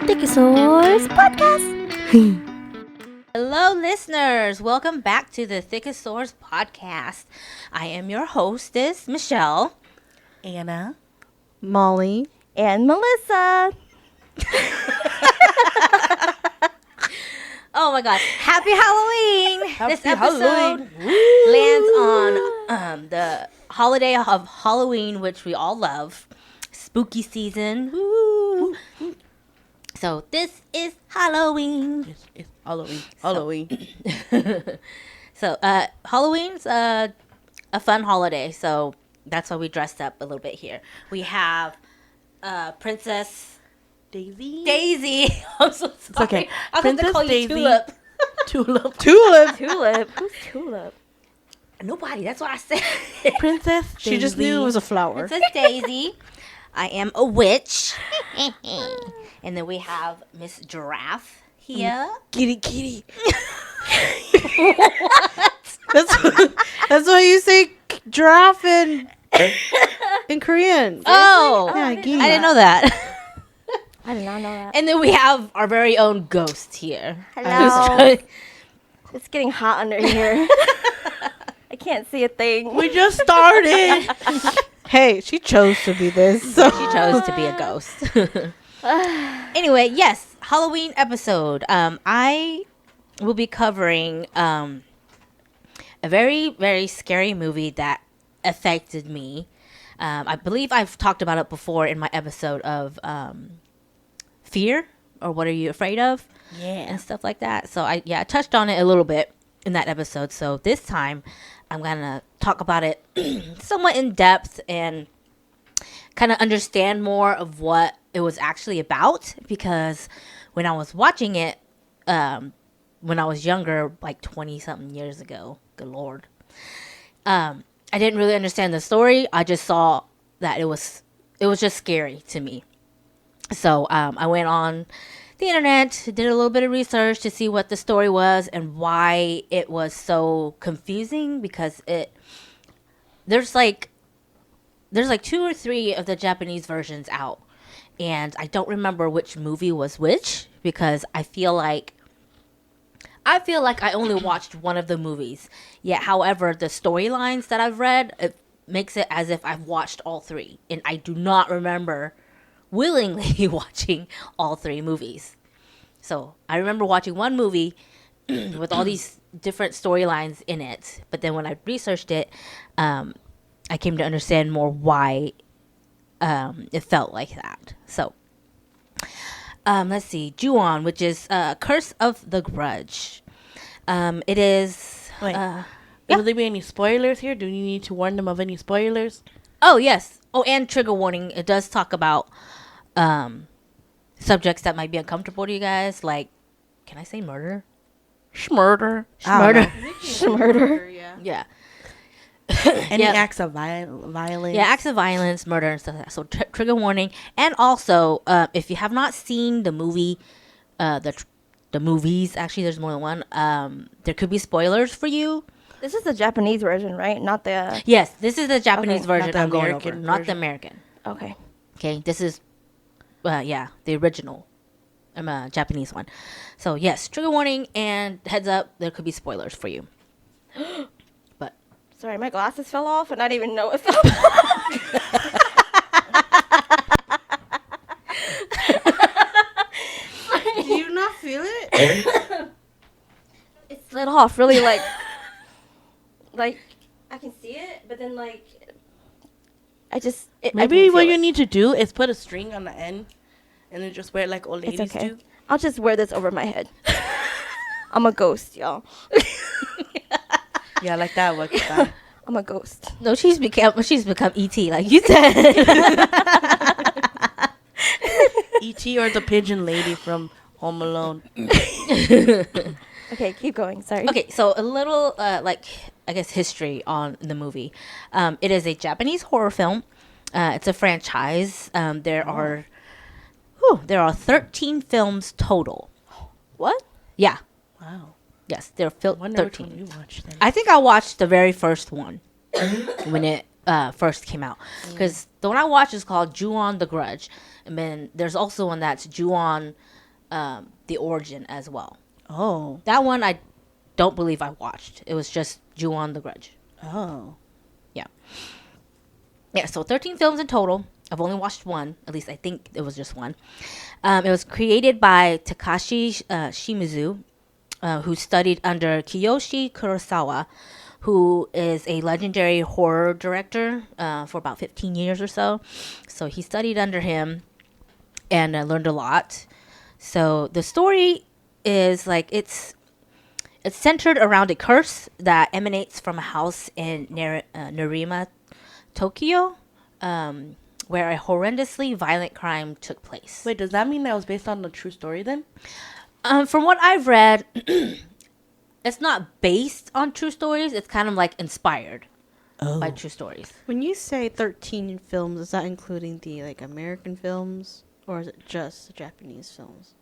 Thicosaurus Podcast. Hello, listeners. Welcome back to the Thicosaurus Podcast. I am your hostess, Michelle. Anna. Molly. And Melissa. Oh my God. Happy Halloween. This episode Halloween. lands on the holiday of Halloween, which we all love. Spooky season. Woo. So this is Halloween. It's Halloween. Halloween. So Halloween's a fun holiday, so that's why we dressed up a little bit here. We have Princess Daisy. I'm so sorry. It's okay. I was going to Princess call you Daisy. Tulip. Tulip. Tulip. Who's Tulip? Nobody. That's what I said. Princess Daisy. She just knew it was a flower. Princess Daisy. I am a witch. And then we have Miss Giraffe here. Kitty. That's why you say giraffe in Korean. Oh, yeah, I didn't know that. I did not know that. And then we have our very own ghost here. Hello. It's getting hot under here. I can't see a thing. We just started. Hey, she chose to be this. So. She chose to be a ghost. Anyway, yes, Halloween episode. I will be covering a very, very scary movie that affected me. I believe I've talked about it before in my episode of fear, or what are you afraid of? Yeah. And stuff like that. So I touched on it a little bit in that episode. So this time I'm gonna talk about it somewhat in depth and kind of understand more of what it was actually about, because when I was watching it when I was younger, like 20 something years ago, good Lord, I didn't really understand the story. I just saw that it was just scary to me. So I went on the internet, did a little bit of research to see what the story was and why it was so confusing, because there's like 2 or 3 of the Japanese versions out, and I don't remember which movie was which, because I feel like I only watched one of the movies. Yet, however, the storylines that I've read, it makes it as if I've watched all 3, and I do not remember willingly watching all 3 movies. So I remember watching one movie with all these different storylines in it, but then when I researched it, I came to understand more why it felt like that. So let's see, Ju-on, which is Curse of the Grudge. It is. Wait. Will there be any spoilers here? Do you need to warn them of any spoilers? Oh, yes. Oh, and trigger warning. It does talk about subjects that might be uncomfortable to you guys. Like, can I say murder? Schmurder. Murder. Yeah. Any Yeah. acts of violence? Yeah, acts of violence, murder, and stuff like that. So trigger warning. And also, if you have not seen the movie, the movies, actually, there's more than one. There could be spoilers for you. This is the Japanese version, right? Not the... Yes, this is the Japanese Okay. version Not the I'm going American over, not the version. American. Okay. Okay, this is, the original Japanese one. So, yes, trigger warning, and heads up, there could be spoilers for you. But Sorry, my glasses fell off and I didn't even know it fell off. Do you not feel it? It slid off really like I can see it, but then Maybe what you need to do is put a string on the end and then just wear it like old It's ladies okay. do. I'll just wear this over my head. I'm a ghost, y'all. Yeah, like that works. Fine. I'm a ghost. no, she's become ET, like you said. E.T. or the pigeon lady from Home Alone. Okay, keep going. Sorry. Okay, so a little history on the movie. It is a Japanese horror film. It's a franchise. There are 13 films total. What? Yeah. Wow. Yes, there are Wonder which 13. one you watched then. I think I watched the very first one when it first came out. Because the one I watched is called Ju-on the Grudge. And then there's also one that's Ju-on the Origin as well. Oh. That one I don't believe I watched. It was just Ju-on the Grudge. Oh. Yeah, so 13 films in total. I've only watched one. At least I think it was just one. It was created by Takashi Shimizu, who studied under Kiyoshi Kurosawa, who is a legendary horror director for about 15 years or so. So he studied under him and learned a lot. So the story is like it's centered around a curse that emanates from a house in Nerima, Tokyo, where a horrendously violent crime took place. Wait, does that mean that was based on a true story then? From what I've read, it's not based on true stories. It's kind of like inspired by true stories. When you say 13 films, is that including the like American films, or is it just the Japanese films?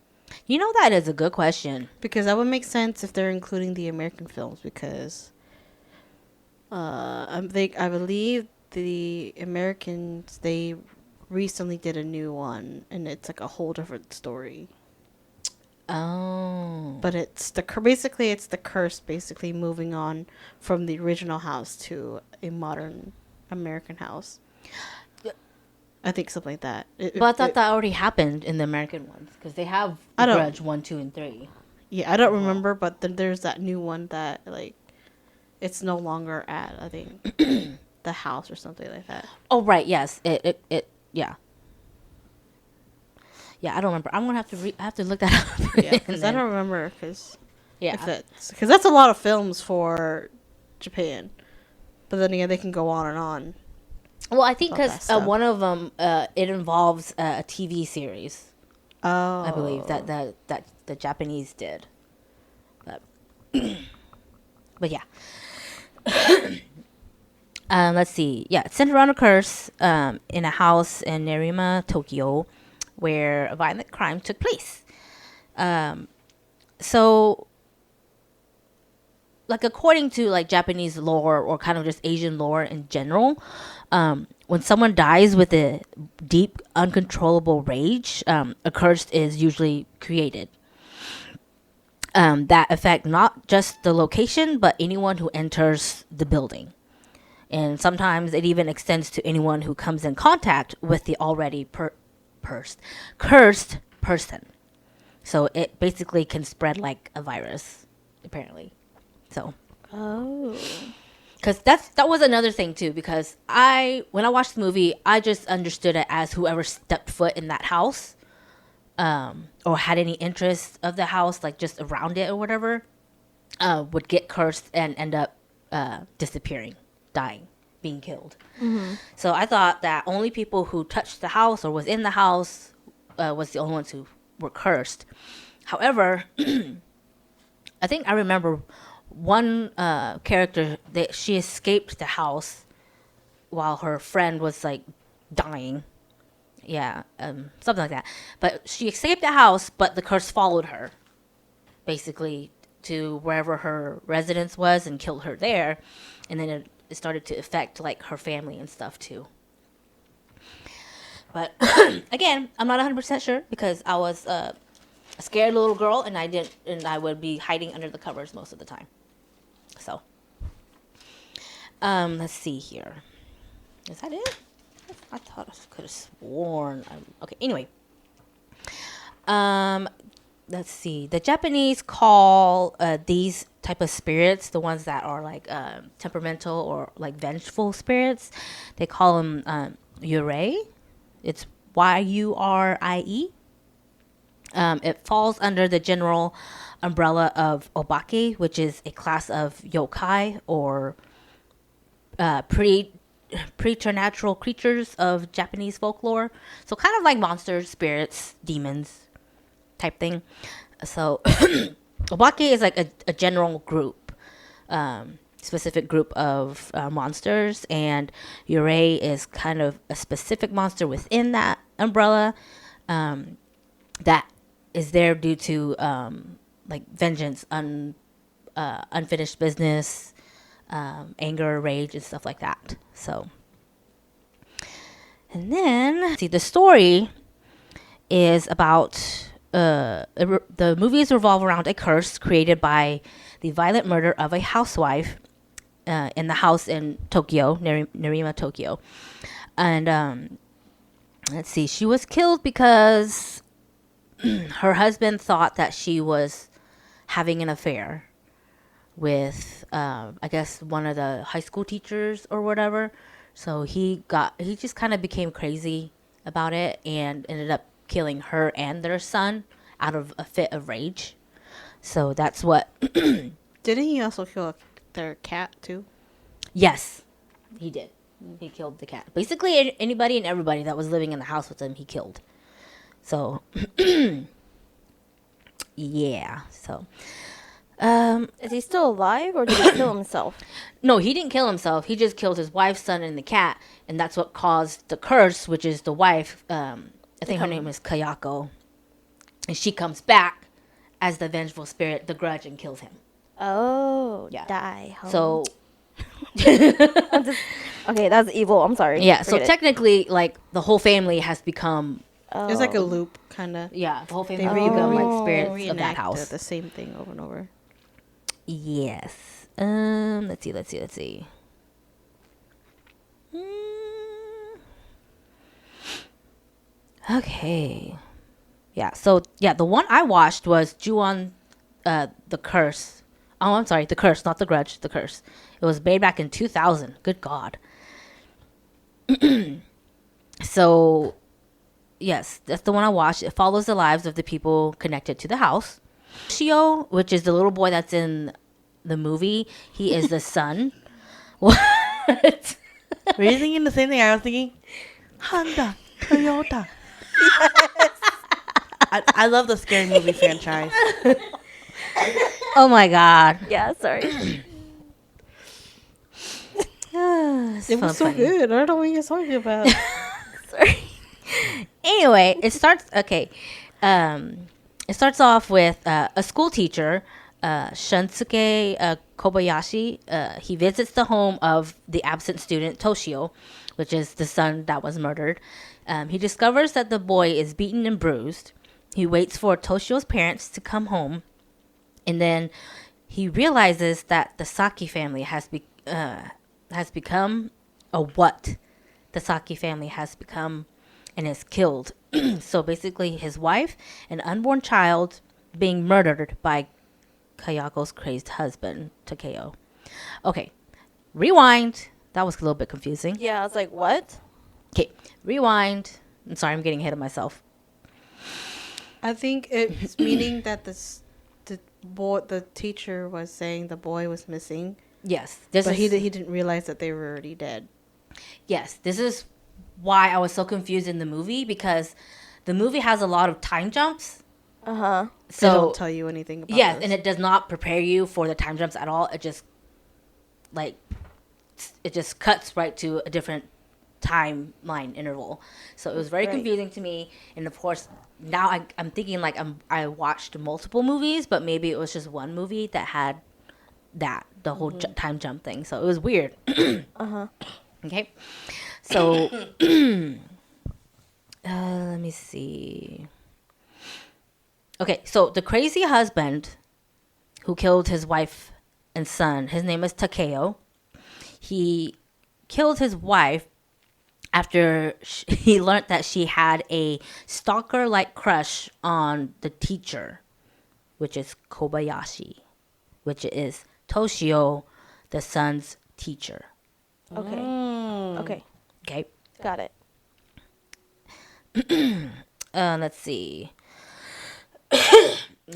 You know, that is a good question. Because that would make sense if they're including the American films, because I believe the Americans, they recently did a new one, and it's like a whole different story. Oh. But it's basically it's the curse basically moving on from the original house to a modern American house. I think something like that. But I thought that already happened in the American ones, because they have I don't- Grudge 1, 2, and 3. Yeah, I don't remember, but then there's that new one that like it's no longer at, I think, the house or something like that. Oh, right. Yes. It yeah. Yeah, I don't remember. I'm gonna have to I have to look that up. Yeah, because I don't remember because Yeah. because that's a lot of films for Japan. But then again, they can go on and on. Well, I think All that because stuff. one of them it involves a TV series. Oh, I believe that the Japanese did. But but yeah. Let's see. Yeah, it's centered around a curse in a house in Nerima, Tokyo, where a violent crime took place. So, like, according to like Japanese lore or kind of just Asian lore in general, when someone dies with a deep, uncontrollable rage, a curse is usually created. That affect not just the location, but anyone who enters the building. And sometimes it even extends to anyone who comes in contact with the already cursed person. So it basically can spread like a virus, apparently. So, oh, because that was another thing too. Because when I watched the movie, I just understood it as whoever stepped foot in that house, or had any interest of the house, like just around it or whatever, would get cursed and end up disappearing, dying, being killed. So I thought that only people who touched the house or was in the house was the only ones who were cursed. However, I think I remember one character that she escaped the house while her friend was like dying. Yeah, something like that. But she escaped the house, but the curse followed her, basically, to wherever her residence was and killed her there. And then it started to affect like her family and stuff too. But again, I'm not 100% sure because I was a scared little girl and I would be hiding under the covers most of the time. So, let's see here. Is that it? I thought I could have sworn. Okay, anyway. Let's see. The Japanese call these type of spirits, the ones that are like temperamental or like vengeful spirits, they call them yurei. It's Yurie. It falls under the general umbrella of obake, which is a class of yokai or preternatural creatures of Japanese folklore. So kind of like monsters, spirits, demons type thing. So obake is like a general group, specific group of monsters, and yurei is kind of a specific monster within that umbrella that is there due to like vengeance, unfinished business, anger, rage, and stuff like that. So And then, see, the story is about the movies revolve around a curse created by the violent murder of a housewife in the house in Tokyo, Nerima, Tokyo. And let's see, she was killed because her husband thought that she was having an affair with, I guess, one of the high school teachers or whatever. So he just kind of became crazy about it and ended up killing her and their son out of a fit of rage. So that's what. Didn't he also kill their cat too? Yes, he did. He killed the cat. Basically, anybody and everybody that was living in the house with him, he killed. So, yeah. So, Is he still alive or did he kill himself? no, he didn't kill himself. He just killed his wife, son, and the cat, and that's what caused the curse, which is the wife. I think her name is Kayako, and she comes back as the vengeful spirit, the grudge, and kills him. Oh, Yeah. die. Home. So, Okay, that's evil. I'm sorry. yeah. So Forget it. technically, like the whole family has become. It's like a loop, kind of. Yeah, the whole family They has become like Oh. spirits of Reenact that house. the same thing over and over. Yes. Let's see. Okay. Yeah. So yeah, the one I watched was Ju-on, the Curse. Oh, I'm sorry, the Curse, not the Grudge. The Curse. It was made back in 2000. Good God. So, yes, that's the one I watched. It follows the lives of the people connected to the house. Shio, which is the little boy that's in the movie, he is the son. What? Were you thinking the same thing I was thinking? Honda, Toyota. I love the scary movie franchise. Oh my God. Yeah, sorry. It's It was so funny. good. I don't know what you're talking about. Sorry. Anyway, it starts off with a school teacher, Shunsuke Kobayashi. He visits the home of the absent student Toshio, which is the son that was murdered. He discovers that the boy is beaten and bruised. He waits for Toshio's parents to come home, and then he realizes that the Saki family has become what the Saki family has become and is killed. So basically his wife and unborn child being murdered by Kayako's crazed husband, Takeo. Okay, rewind. That was a little bit confusing. Yeah, I was like, what? Okay, rewind. I'm sorry, I'm getting ahead of myself. I think it's meaning that the teacher was saying the boy was missing, Yes, but he didn't realize that they were already dead. Yes, this is why I was so confused in the movie, because the movie has a lot of time jumps. Uh-huh. They So don't tell you anything about yes, this. and it does not prepare you for the time jumps at all. It just cuts right to a different timeline interval. So it was very Right. confusing to me. And of course, now I'm thinking like I watched multiple movies, but maybe it was just one movie that had the whole time jump thing. So it was weird. Uh-huh. Okay, so let me see. Okay, so the crazy husband who killed his wife and son, his name is Takeo. He killed his wife after he learned that she had a stalker-like crush on the teacher, which is Kobayashi, which is Toshio, the son's teacher. Okay. Okay. Okay. Got it. Let's see.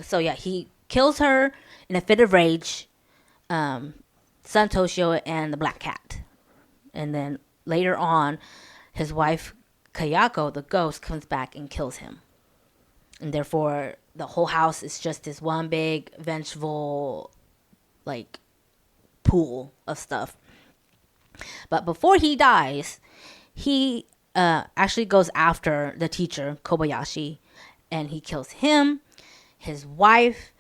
So yeah, he kills her in a fit of rage, son Toshio and the black cat. And then later on, his wife Kayako, the ghost, comes back and kills him. And therefore, the whole house is just this one big vengeful, like, pool of stuff. But before he dies, he actually goes after the teacher, Kobayashi, and he kills him, his wife,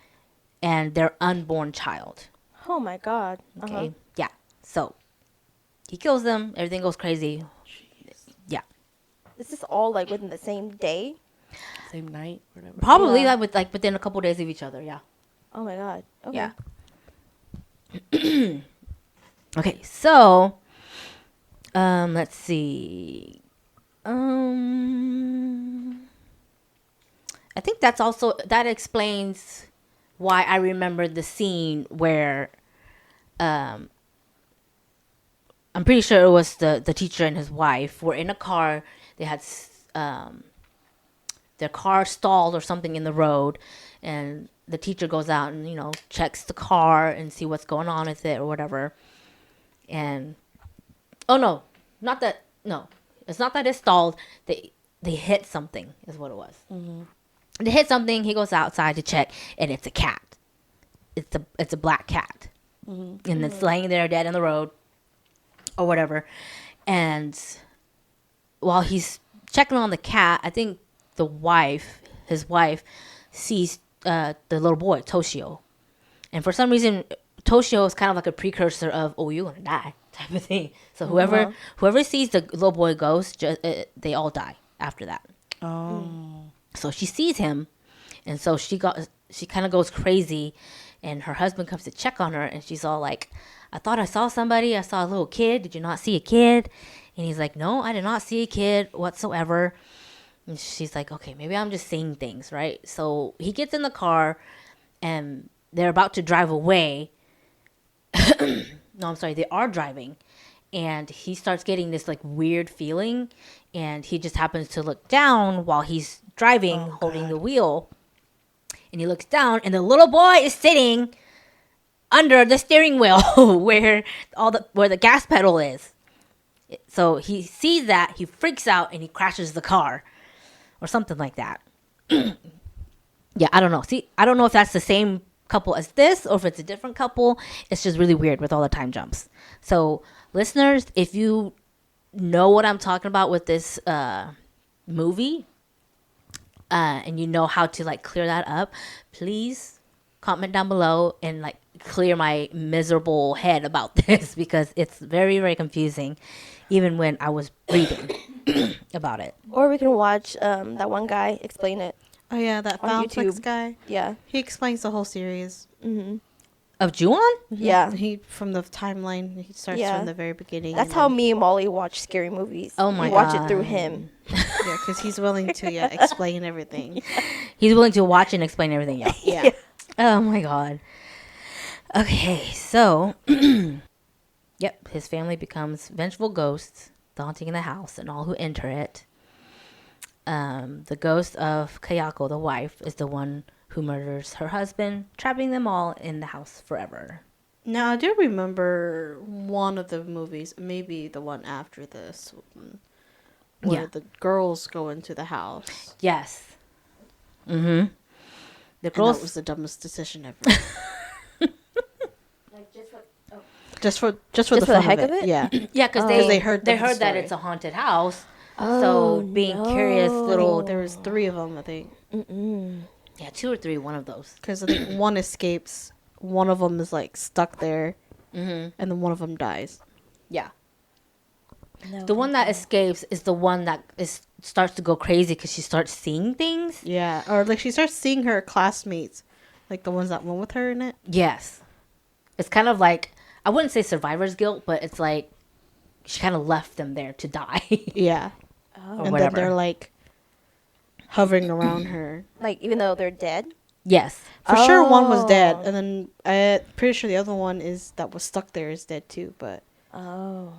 and their unborn child. Oh my god. Okay? Uh-huh. Yeah. So, he kills them. Everything goes crazy. Yeah. Is this all like within the same day? Same night, whatever. Probably Yeah. like within a couple days of each other. Yeah. Oh my god. Okay. Yeah. Okay, so let's see. I think that explains why I remember the scene where I'm pretty sure it was the teacher and his wife were in a car. They had their car stalled or something in the road, and the teacher goes out and checks the car and see what's going on with it or whatever. And no, it's not that it stalled. They hit something is what it was. Mm-hmm. They hit something. He goes outside to check, and it's a cat. It's a black cat, and it's laying there dead in the road or whatever. And while he's checking on the cat, I think his wife sees the little boy Toshio, and for some reason Toshio is kind of like a precursor of you're gonna die type of thing. So whoever sees the little boy ghost, they all die after that. So she sees him, and so she kind of goes crazy, and her husband comes to check on her, and she's all like, I thought I saw somebody. I saw a little kid. Did you not see a kid? And he's like, no, I did not see a kid whatsoever. And she's like, okay, maybe I'm just seeing things, right? So he gets in the car, and they're about to drive away. No, I'm sorry, they are driving. And he starts getting this like weird feeling, and he just happens to look down while he's driving, holding the wheel. And he looks down, and the little boy is sitting under the steering wheel where the gas pedal is. So he sees that, he freaks out, and he crashes the car or something like that. Yeah, I don't know. See, I don't know if that's the same couple as this or if it's a different couple. It's just really weird with all the time jumps. So listeners, if you know what I'm talking about with this movie, and you know how to like clear that up, please comment down below and like clear my miserable head about this, because it's very, very confusing even when I was reading about it. Or we can watch that one guy explain it. Oh yeah, that On Foundflix YouTube. guy. Yeah. He explains the whole series. Of Ju-on? Yeah. He from the timeline. He starts Yeah. from the very beginning. That's and how then- me and Molly watch scary movies. Oh my we watch God. it through him. Yeah, because he's willing to explain everything. He's willing to watch and explain everything. Yeah. Yeah. Oh my God. Okay, so yep, his family becomes vengeful ghosts, daunting the house and all who enter it. The ghost of Kayako, the wife, is the one who murders her husband, trapping them all in the house forever. Now I do remember one of the movies, maybe the one after this, where Yeah. the girls go into the house. Yes. Mm-hmm. The And that girls was the dumbest decision ever. Just for the for the fun heck of of it. it? Yeah. yeah, because they heard the that story. it's a haunted house. Oh, So being curious, little There was 3 of them, I think. yeah, 2 or 3, one of those. Because I think one escapes, one of them is like stuck there, Mm-hmm. and then one of them dies. Yeah. No, The one that escapes is the one that starts to go crazy because she starts seeing things. Yeah, or like she starts seeing her classmates, like the ones that went with her in it. Yes. It's kind of like, I wouldn't say survivor's guilt, but it's like she kind of left them there to die. Yeah, Or and whatever. then they're like hovering around her. like even though they're dead. Yes. For sure, one was dead, Oh. and then I'm pretty sure the other one that was stuck there is dead too. But Oh.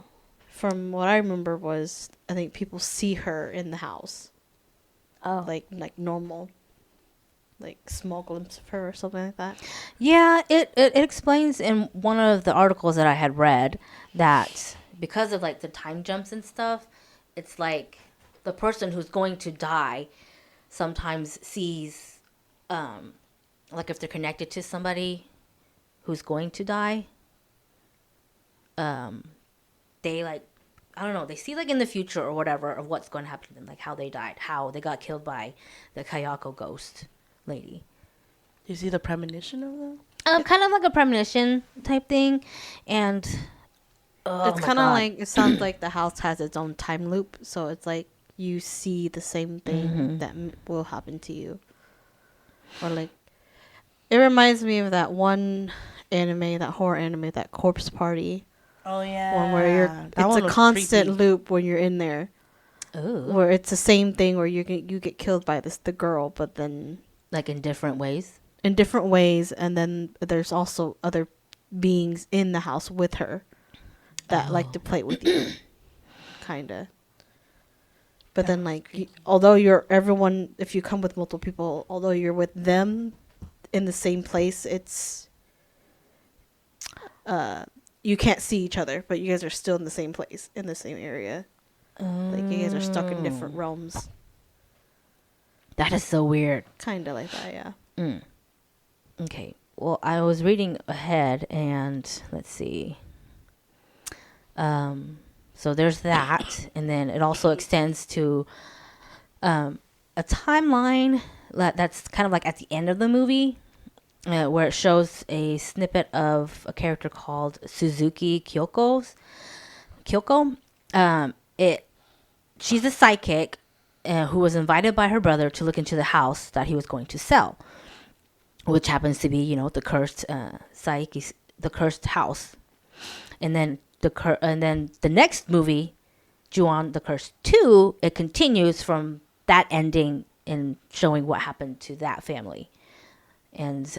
from what I remember was, I think people see her in the house, Oh. like normal, like small glimpse of her or something like that. Yeah, it explains in one of the articles that I had read that because of like the time jumps and stuff, it's like the person who's going to die sometimes sees, like if they're connected to somebody who's going to die, they like, I don't know, they see like in the future or whatever of what's going to happen to them, like how they died, how they got killed by the Kayako ghost lady. You see the premonition of them? Kind of like a premonition type thing, and It's kind of like, it sounds like the house has its own time loop, so it's like you see the same thing that will happen to you. Or like, it reminds me of that one anime, that horror anime, that Corpse Party. Oh yeah. One where That it's one a was constant creepy. loop when you're in there. Ooh. Where it's the same thing where you get killed by the girl, but then Like in different ways. in different ways, and then there's also other beings in the house with her that like to play with you, kinda. But then like, although you're everyone, if you come with multiple people, although you're with them in the same place, it's you can't see each other, but you guys are still in the same place, in the same area. Like you guys are stuck in different realms. That is so weird. Kinda like that, yeah. Okay. Well, I was reading ahead, and let's see. So there's that, and then it also extends to a timeline that's kind of like at the end of the movie, where it shows a snippet of a character called Suzuki Kyoko. She's a psychic who was invited by her brother to look into the house that he was going to sell, which happens to be, you know, the cursed the cursed house. And then the next movie, Ju-on the Curse 2, it continues from that ending and showing what happened to that family. And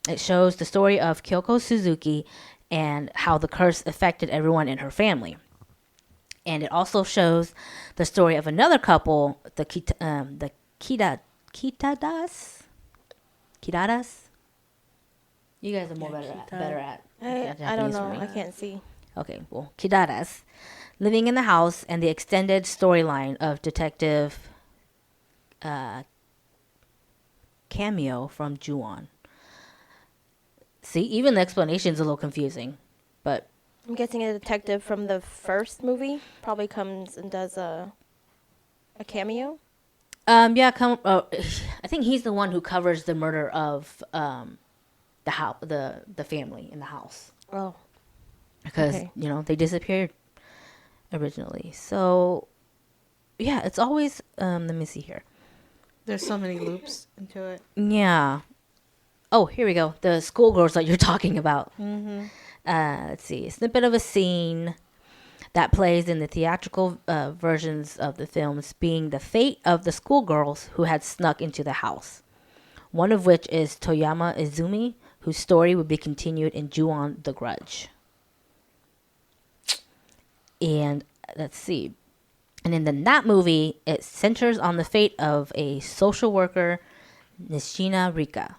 it shows the story of Kyoko Suzuki and how the curse affected everyone in her family. And it also shows the story of another couple, the Kitadas. You guys are more better at I don't Japanese know. for me. I can't see. Okay, well, Kidaras, living in the house, and the extended storyline of Detective Cameo from Ju-on. See, even the explanation's a little confusing, but I'm guessing a detective from the first movie probably comes and does a cameo. I think he's the one who covers the murder of the house, the family in the house, Oh, because okay. you know they disappeared originally. So yeah, it's always let me see here. There's so many loops into it. Yeah. Oh, here we go. The schoolgirls that you're talking about. Let's see. A snippet of a scene that plays in the theatrical versions of the films being the fate of the schoolgirls who had snuck into the house. One of which is Toyama Izumi, whose story would be continued in Ju-on the Grudge. And let's see. And in that movie, it centers on the fate of a social worker, Nishina Rika.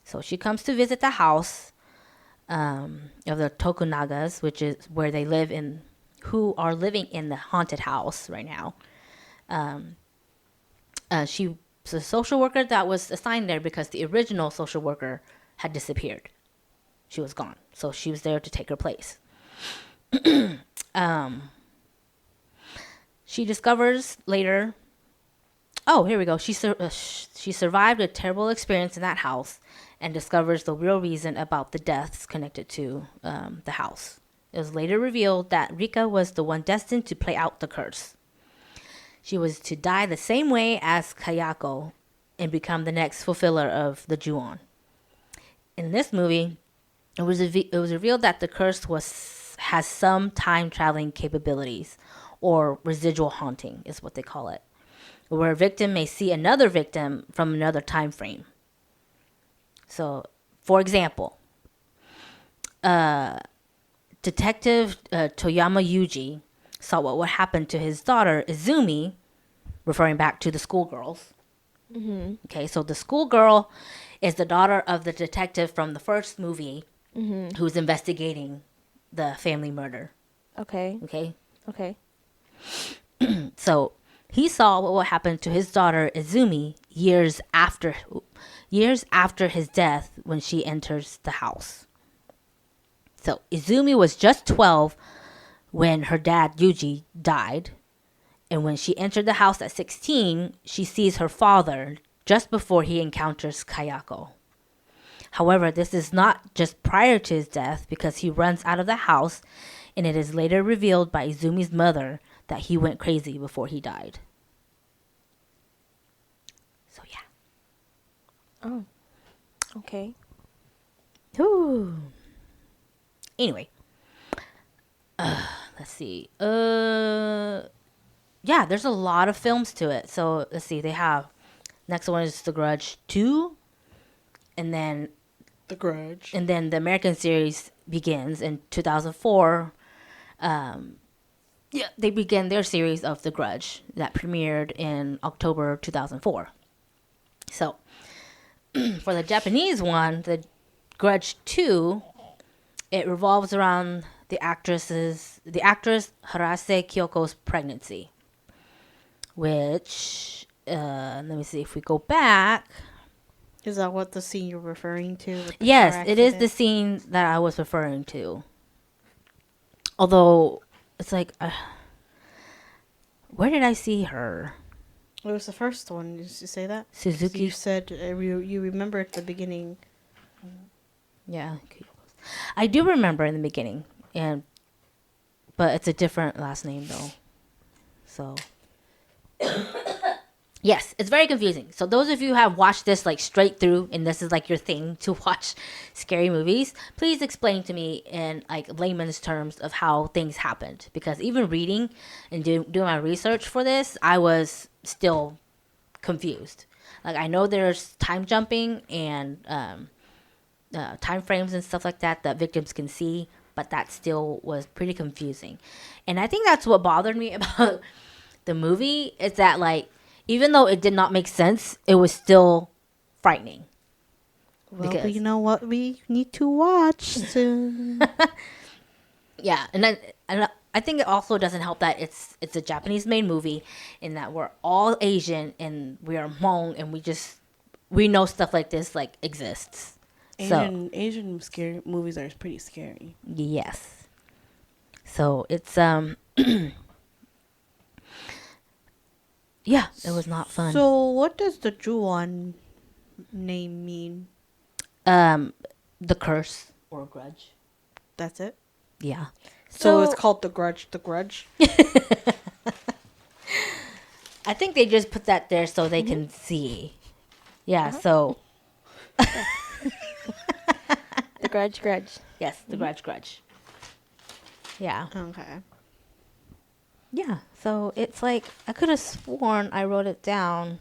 So she comes to visit the house of the Tokunagas, which is where they live in, who are living in the haunted house right now. She's a social worker that was assigned there because the original social worker had disappeared. She was gone. So she was there to take her place. She discovers later. Oh, here we go. She survived a terrible experience in that house and discovers the real reason about the deaths connected to the house. It was later revealed that Rika was the one destined to play out the curse. She was to die the same way as Kayako and become the next fulfiller of the Ju-on. In this movie, it was revealed that the curse has some time traveling capabilities, or residual haunting is what they call it, where a victim may see another victim from another time frame. So, for example, Detective Toyama Yuji saw what would happen to his daughter Izumi, referring back to the schoolgirls. Okay, so the schoolgirl is the daughter of the detective from the first movie who's investigating the family murder. Okay. Okay, so he saw what would happen to his daughter Izumi years after his death when she enters the house. So Izumi was just 12 when her dad Yuji died, and when she entered the house at 16, she sees her father just before he encounters Kayako. However, this is not just prior to his death because he runs out of the house, and it is later revealed by Izumi's mother that he went crazy before he died. So yeah. Oh. Okay. Ooh. Anyway, let's see. Yeah, there's a lot of films to it. So let's see. They have next one is The Grudge 2, and then The Grudge. the American series begins in 2004. Yeah, they began their series of The Grudge that premiered in October 2004. So for the Japanese one, The Grudge 2, it revolves around the actress Harase Kyoko's pregnancy, which let me see if we go back. Is that what the scene you're referring to? With the Yes, car it is the accident? scene that I was referring to. Although it's like, where did I see her? It was the first one. Did you say that? Suzuki. You said you remember at the beginning. Yeah, I do remember in the beginning, but it's a different last name though. So, yes, it's very confusing. So those of you who have watched this like straight through, and this is like your thing to watch scary movies, please explain to me in like layman's terms of how things happened. Because even reading and doing my research for this, I was still confused. Like I know there's time jumping and time frames and stuff like that victims can see, but that still was pretty confusing. And I think that's what bothered me about the movie is that like even though it did not make sense, it was still frightening. Well, Because- you know what we need to watch soon. Yeah, and I think it also doesn't help that it's a Japanese made movie, and that we're all Asian and we are Hmong, and we know stuff like this like exists. So Asian scary movies are pretty scary. yes, so it's yeah, it was not fun. So, what does the Juwon name mean? The curse or grudge. That's it. Yeah. So, So- it's called the Grudge. The Grudge. I think they just put that there so they can see. Yeah, so The Grudge. yes, the grudge. Yeah. Okay. Yeah. So it's like I could have sworn I wrote it down.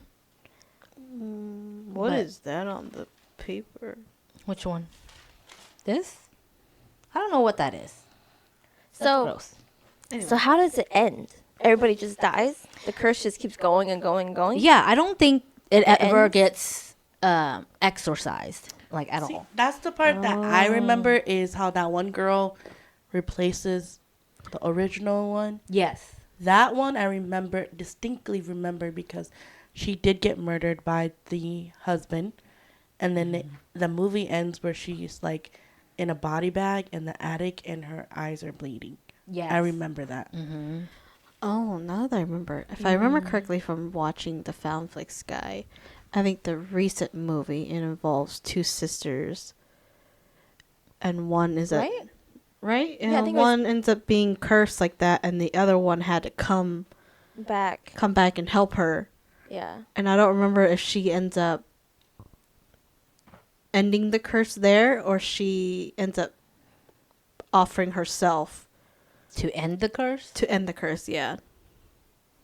What But- is that on the paper? Which one? This? I don't know what that is. That's So, gross. so how does it end? Everybody just dies? The curse just keeps going and going and going? Yeah, I don't think it ever ends? gets exorcised like at See, all. that's the part that I remember is how that one girl replaces the original one. Yes. That one I distinctly remember because she did get murdered by the husband. And then the movie ends where she's like in a body bag in the attic and her eyes are bleeding. Yes. I remember that. Mm-hmm. Oh, now that I remember, if I remember correctly from watching the Foundflix guy, I think the recent movie it involves two sisters, and one is Right? right, and Yeah, I think it was- one ends up being cursed like that, and the other one had to come Back. back and help her. Yeah. And I don't remember if she ends up ending the curse there or she ends up offering herself To end the curse? to end the curse. Yeah,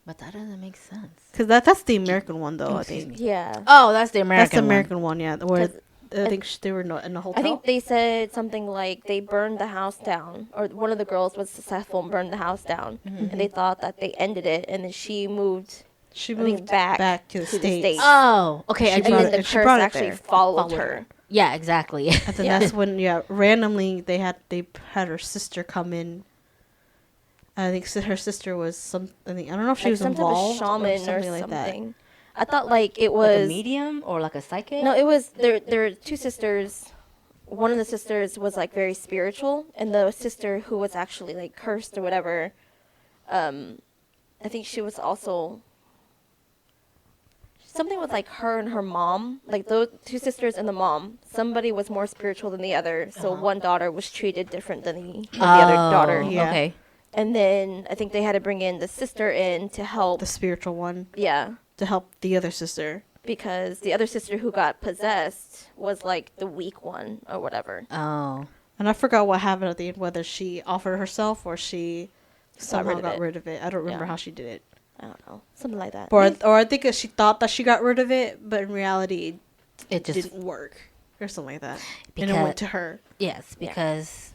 But that doesn't make sense. because that's the American one though. I Excuse think me. Yeah. Oh, that's the American that's the American one. Yeah, where 'Cause I think they were in a hotel. I think they said something like they burned the house down, or one of the girls was successful and burned the house down, and they thought that they ended it, and then she moved she I think moved back to the to the states. States. Oh, okay. She I and do. brought then it- the and she curse brought it actually there. followed Followed her. Yeah, exactly. And then Yeah. that's when randomly they had her sister come in. I think her sister was I don't know if she Like was some involved type of shaman or something like something. I thought like it Like a was medium or like a psychic? no, it was there were two sisters. One of the sisters was like very spiritual, and the sister who was actually like cursed or whatever, I think she was also something with like her and her mom, like those two sisters and the mom. Somebody was more spiritual than the other, so one daughter was treated different than the other daughter. Yeah. Okay. And then I think they had to bring in the sister in to help. The spiritual one Yeah, to help the other sister. because the other sister who got possessed was like the weak one or whatever. Oh. And I forgot what happened at the end, whether she offered herself or she somehow got rid of it. I don't remember Yeah. how she did it. I don't know, something like that. Or I think she thought that she got rid of it, but in reality, It just didn't work or something like that. And Because- it went to her. yes, Yeah. because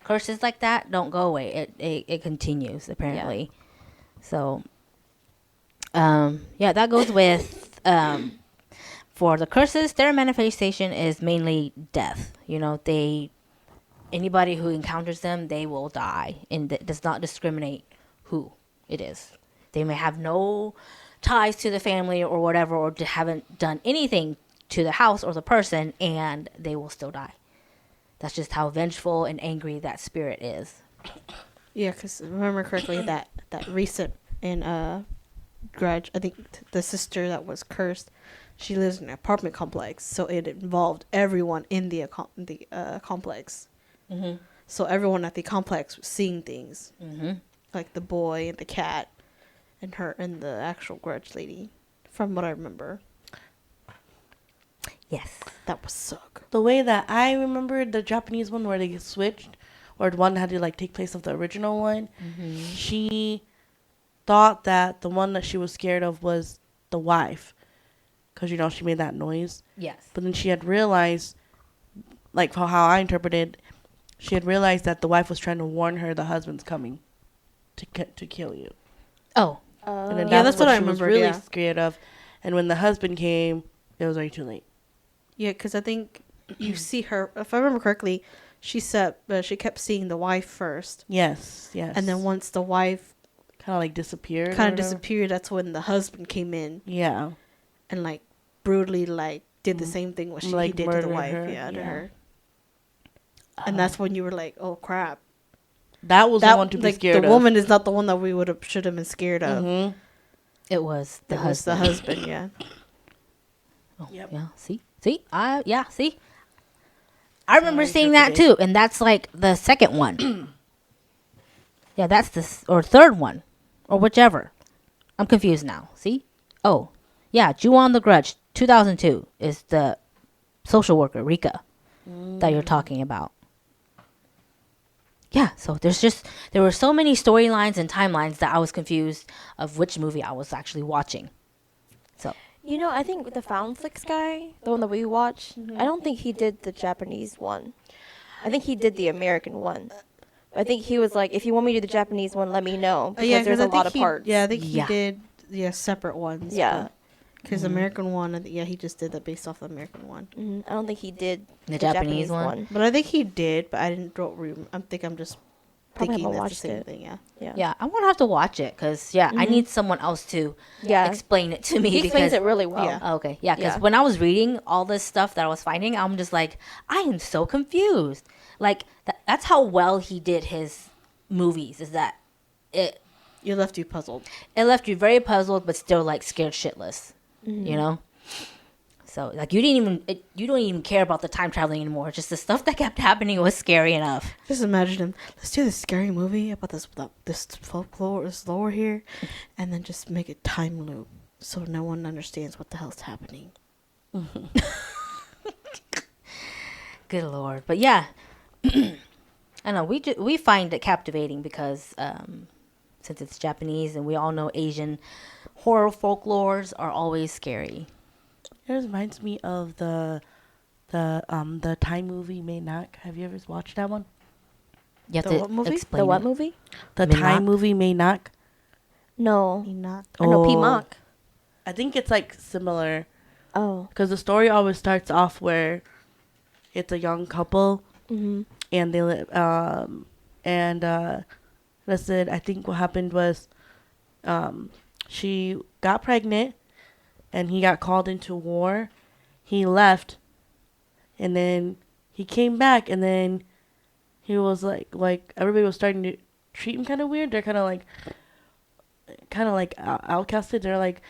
curses like that don't go away. It continues apparently. So yeah, that goes with for the curses, their manifestation is mainly death. You know, anybody who encounters them, they will die, and it does not discriminate who it is. They may have no ties to the family or whatever, or haven't done anything to the house or the person, and they will still die. That's just how vengeful and angry that spirit is. Yeah, because remember correctly that recent in Grudge, I think the sister that was cursed, she lives in an apartment complex, so it involved everyone in the complex. Mm-hmm. So everyone at the complex was seeing things, Mm-hmm. like the boy and the cat, and her and the actual Grudge lady, from what I remember. Yes. That was so good. The way that I remembered the Japanese one where they switched, or the one that had to like take place of the original one, she thought that the one that she was scared of was the wife, because she made that noise. Yes. But then she had realized, like how I interpreted, she had realized that the wife was trying to warn her the husband's coming to kill you. Oh. And then Yeah, that's what I she was remembered, really yeah. scared of. And when the husband came, it was already too late. Yeah, because I think you see her, if I remember correctly, she kept seeing the wife first. Yes, yes. And then once the wife kind of like disappeared. kind of disappeared, that's when the husband came in Yeah. and like brutally like did the same thing what he Like did to the murdered wife. her, Yeah, to yeah. her. And that's when you were like, oh crap. That was the one to be like, scared of. the woman is not the one that we should have been scared of. Mm-hmm. It was the It was the husband. husband, yeah. Oh, Yep. yeah. See. See. I remember I seeing that interpreted. too, and that's like the second one. Yeah, that's or third one, or whichever. I'm confused now. See? Oh, yeah. Ju-on the Grudge, 2002 is the social worker Rika that you're talking about. Yeah. So there were so many storylines and timelines that I was confused of which movie I was actually watching. So. I think the Found Flicks guy, the one that we watched, I don't think he did the Japanese one. I think he did the American one. I think he was like, if you want me to do the Japanese one, let me know. Because there's a lot of parts. Yeah, I think he Yeah. did separate ones. Yeah. Because American one, he just did that based off the American one. I don't think he did The Japanese one? But I think he did, but I think I'm just Probably thinking haven't that's the watched same it. thing, yeah. Yeah, I'm gonna have to watch it because I need someone else to Yeah. explain it to me. He explains because it really well. Yeah. Oh, okay, yeah, because Yeah. when I was reading all this stuff that I was finding, I'm just like, I am so confused. Like that's how well he did his movies. Is that it? You left you puzzled. It left you very puzzled, but still like scared shitless. You know. So like you don't even care about the time traveling anymore. Just the stuff that kept happening was scary enough. Just imagine him. Let's do this scary movie about this folklore, this lore here, and then just make a time loop so no one understands what the hell's happening. Good Lord. But yeah, I know we find it captivating because since it's Japanese and we all know Asian horror folklores are always scary. It reminds me of the Thai movie Maynak. Have you ever watched that one? You have The to what movie? explain The what it. movie? The Thai Maynak? movie Maynak. No. Enoch. I know Oh. P-Mock. I think it's like similar Oh. because the story always starts off where it's a young couple Mm-hmm. and they live listen, I think what happened was she got pregnant and he got called into war. He left and then he came back and then he was like everybody was starting to treat him kind of weird. They're kind of like outcasted. They're like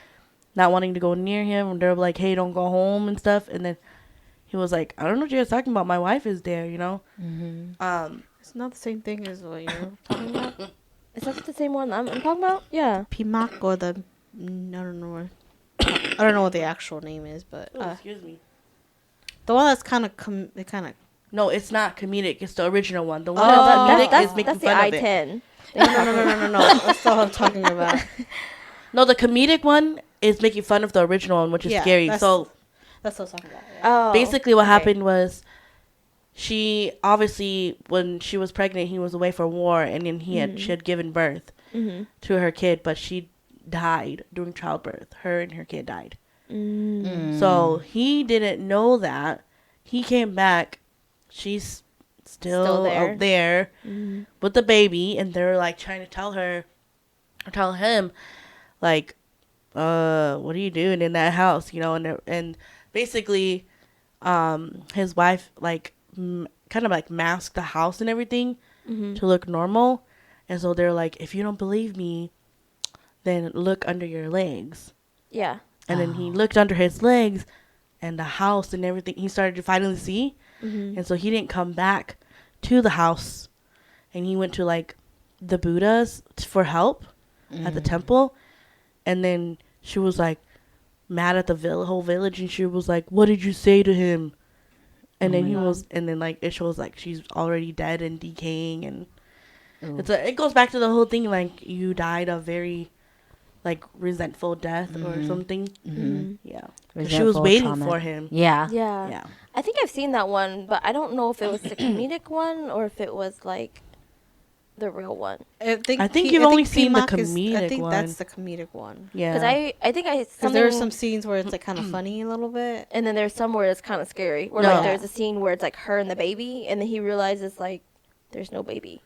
not wanting to go near him. They're like, hey, don't go home and stuff. And then he was like, I don't know what you guys talking about. My wife is there, you know? Mm-hmm. It's not the same thing as what you're talking about. Is that the same one I'm talking about? Yeah. Pimak or the I don't know. I don't know what the actual name is, but Oh, excuse me. the one that's kind of No, it's not comedic. It's the original one. The one Oh, that's comedic is making that's the fun of it. I-10. no. That's not what I'm talking about. No, the comedic one is making fun of the original one, which is scary. So that's what I'm talking about. Yeah. Oh. basically, what okay. happened was, she obviously, when she was pregnant, he was away for war, and then she had given birth to her kid, but she died during childbirth. Her and her kid died. So he didn't know that. He came back. She's still there. out there with the baby, and they're like trying to tell him, like, what are you doing in that house? You know, and basically, his wife like kind of like masked the house and everything to look normal, and so they're like, if you don't believe me, then look under your legs. Yeah. And then he looked under his legs, and the house and everything, he started to finally see. And so he didn't come back to the house, and he went to like the Buddhas for help at the temple. And then she was like mad at the whole village, and she was like, what did you say to him? And then and then like it shows like she's already dead and decaying, and it goes back to the whole thing, like you died a very like resentful death or something. Yeah, 'cause she was Resentful, waiting trauma. for him. Yeah. Yeah. I think I've seen that one, but I don't know if it was the comedic one or if it was like the real one. I think you've only seen the Pimak comedic I think one. that's the comedic one. Yeah, Because I think Because there are some scenes where it's like kind of funny a little bit. and then there's some where it's kind of scary. Where No. like there's a scene where it's like her and the baby, and then he realizes like there's no baby,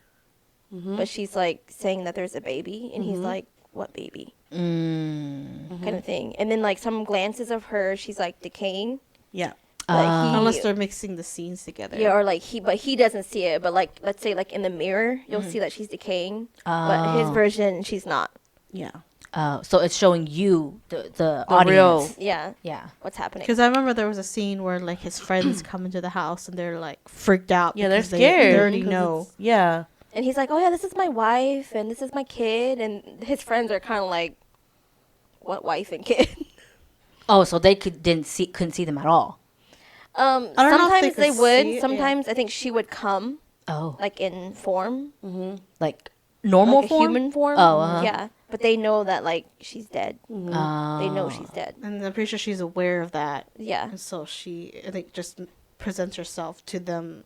but she's like saying that there's a baby, and he's like, what baby? Kind of thing. And then like some glances of her, she's like decaying. yeah. But Unless they're mixing the scenes together. yeah, or like he doesn't see it, but like let's say like in the mirror, you'll see that she's decaying, but his version she's not. Yeah. So it's showing you the The audience. real- Yeah, Yeah. what's happening? Because I remember there was a scene where like his friends come into the house and they're like freaked out. Yeah, they're because scared. They already 'cause know. it's- Yeah. And he's like, oh yeah, this is my wife and this is my kid, and his friends are kind of like, what wife and kid? Oh, so they couldn't see them at all. don't know if they Sometimes they could would. see it, Sometimes I think she would come Oh, like in form, like normal like form? a human form. Oh, uh-huh. Yeah, but they know that like she's dead. Oh. They know she's dead. And I'm pretty sure she's aware of that. Yeah. And so she, I think, just presents herself to them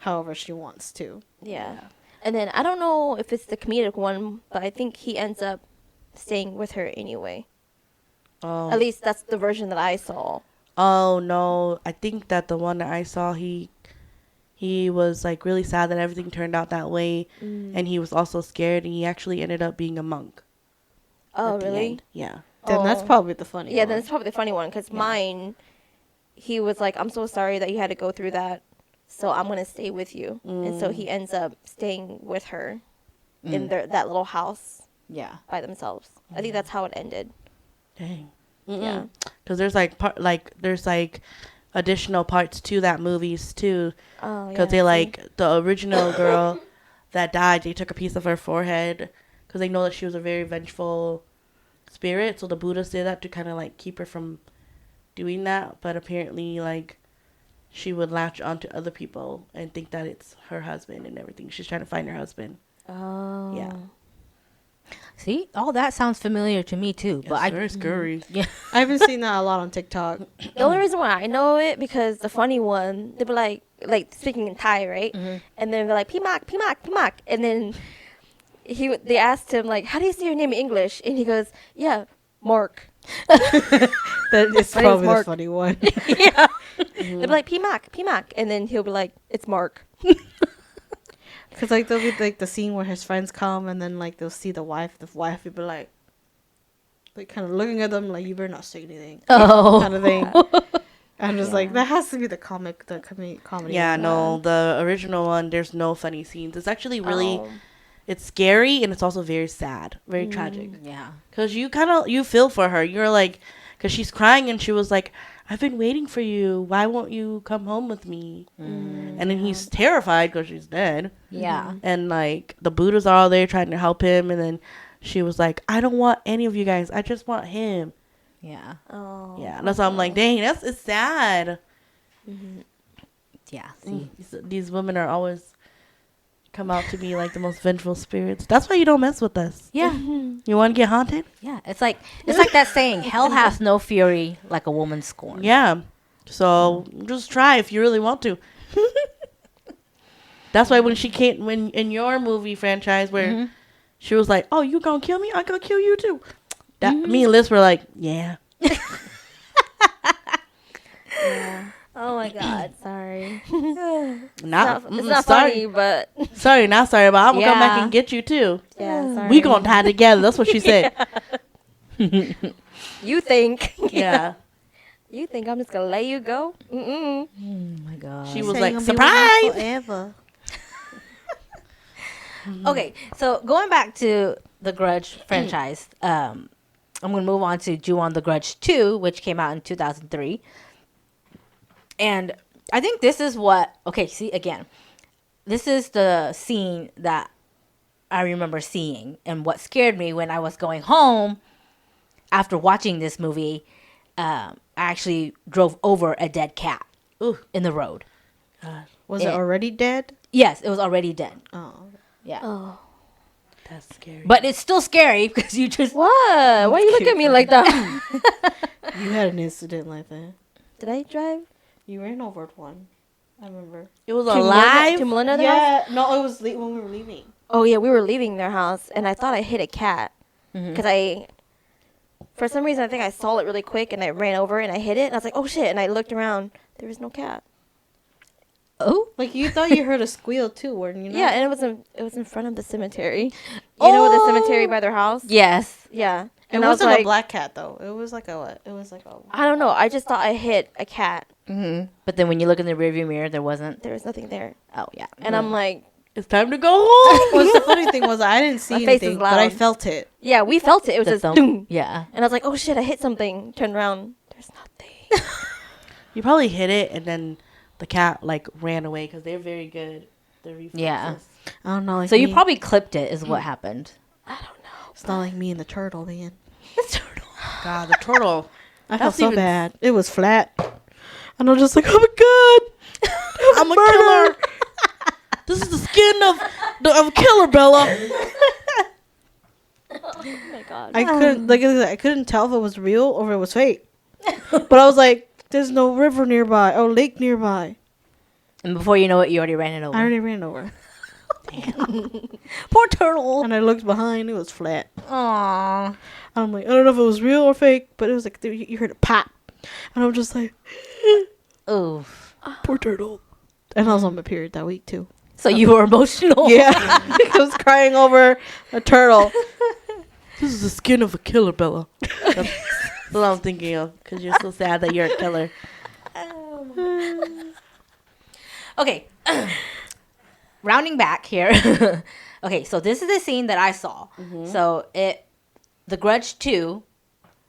however she wants to. Yeah. And then I don't know if it's the comedic one, but I think he ends up staying with her anyway. Oh. At least that's the version that I saw. Oh no! I think that the one that I saw, he was like really sad that everything turned out that way, and he was also scared, and he actually ended up being a monk. Oh, at the really? end. Yeah. Then that's Oh. probably the funny Yeah, one. then it's probably the funny one because mine, he was like, I'm so sorry that you had to go through that, so I'm going to stay with you. And so he ends up staying with her in that little house Yeah. by themselves. I think that's how it ended. Dang. Yeah. Because there's like additional parts to that movies too. Oh, Because they like the original girl that died. They took a piece of her forehead because they know that she was a very vengeful spirit. So the Buddhists did that to kind of like keep her from doing that. But apparently, like, she would latch onto other people and think that it's her husband and everything. She's trying to find her husband. Oh. Yeah. See, all that sounds familiar to me too. But It's very scary. yeah. I've been seeing that a lot on TikTok. The only reason why I know it because the funny one, they be like speaking in Thai, right? And then they're like Pimak, Pimak, Pimak, and then they asked him like, how do you say your name in English? And he goes, yeah, Mark. That is My name's probably the Mark. funny one. Yeah. They'll be like Pimak, Pimak, and then he'll be like, it's Mark. Because like there'll be like the scene where his friends come and then like they'll see the wife. The wife will be like kind of looking at them like you better not say anything. Oh. Kind of thing. I'm just like that has to be the comedy. Yeah, no, the original one, there's no funny scenes. It's actually really, Oh. it's scary and it's also very sad, very tragic. Yeah. Because you feel for her. You're like, because she's crying and she was like, I've been waiting for you. Why won't you come home with me? And then he's terrified because she's dead. Yeah. And like the Buddhas are all there trying to help him. And then she was like, I don't want any of you guys. I just want him. Yeah. Oh. Yeah. And that's why I'm like, dang, it's sad. Yeah. See. These women are always come out to be like the most vengeful spirits. That's why you don't mess with us. Yeah. You want to get haunted? Yeah. It's like that saying, hell has no fury like a woman scorned. Yeah. So just try if you really want to. That's why when she came, when in your movie franchise where she was like, "Oh, you gonna kill me? I'm gonna kill you too." That me and Liz were like, "Yeah." Oh my God. Sorry. Not, It's not sorry. funny, but Sorry, not sorry, but I'm gonna come back Yeah. and get you too. yeah. Sorry. We gonna die together. That's what she said. You think? Yeah. You think I'm just gonna let you go? Mm-mm. Oh my god. She was Say like, you're gonna be with us surprise. forever. Okay, so going back to the Grudge franchise, I'm gonna move on to Ju-on the Grudge 2, which came out in 2003. And I think this is what, okay, see, again, this is the scene that I remember seeing. And what scared me when I was going home after watching this movie, I actually drove over a dead cat in the road. Was it Yeah. already dead? Yes, it was already dead. Oh. Yeah. Oh. That's scary. But it's still scary because you just... What? Why you look at me like that? You had an incident like that. Did I drive? You ran over one. I remember. it was To alive. Melinda, their house? Yeah, no, it was when we were leaving. Oh yeah, we were leaving their house, and I thought I hit a cat because for some reason, I think I saw it really quick, and I ran over and I hit it, and I was like, oh shit, and I looked around, there was no cat. Oh? Like you thought you heard a squeal too, weren't you? Yeah, and it was in front of the cemetery. You know the cemetery by their house? Yes. Yeah. It And I was wasn't like, a black cat though. It was like a what? It was like a. I don't know. I just thought I hit a cat. But then when you look in the rearview mirror, there wasn't. There was nothing there. Oh, yeah. And I'm like, It's time to go home. Well, the funny thing was I didn't see My face is anything, but I loud. felt it. yeah, we felt it. It was The just thump. doom. Yeah. And I was like, oh shit, I hit something. Turned around. There's nothing. You probably hit it, and then the cat like ran away because they're very good. The reflexes. Yeah. I don't know. Like So you me. probably clipped it is what happened. I don't know. It's not like me and the turtle, man. God, the turtle. I felt That's so even- bad. It was flat. And I'm just like, oh my god, I'm a killer. This is the skin of a killer, Bella. Oh my god. I couldn't like I couldn't tell if it was real or if it was fake. But I was like, there's no river nearby or lake nearby. And before you know it, you already ran it over. I already ran over. Poor turtle. And I looked behind, it was flat. Aww. I'm like, I don't know if it was real or fake, but it was like you heard a pop. And I'm just like, Oof. poor turtle. And I was on my period that week too. So you were emotional. Yeah. I was crying over a turtle. This is the skin of a killer, Bella. That's what I'm thinking of because you're so sad that you're a killer. Okay. Rounding back here. Okay, so this is the scene that I saw. So The Grudge 2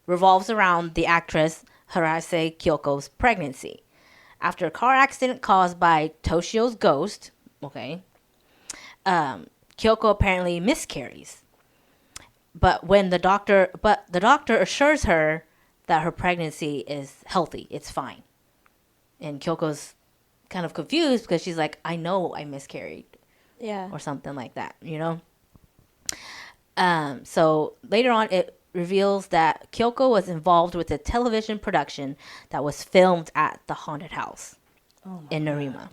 revolves around the actress Harase Kyoko's pregnancy. After a car accident caused by Toshio's ghost, Kyoko apparently miscarries. But the doctor assures her that her pregnancy is healthy, it's fine. And Kyoko's kind of confused because she's like, I know I miscarried. Yeah. Or something like that, you know? So later on, it reveals that Kyoko was involved with a television production that was filmed at the haunted house in Narima.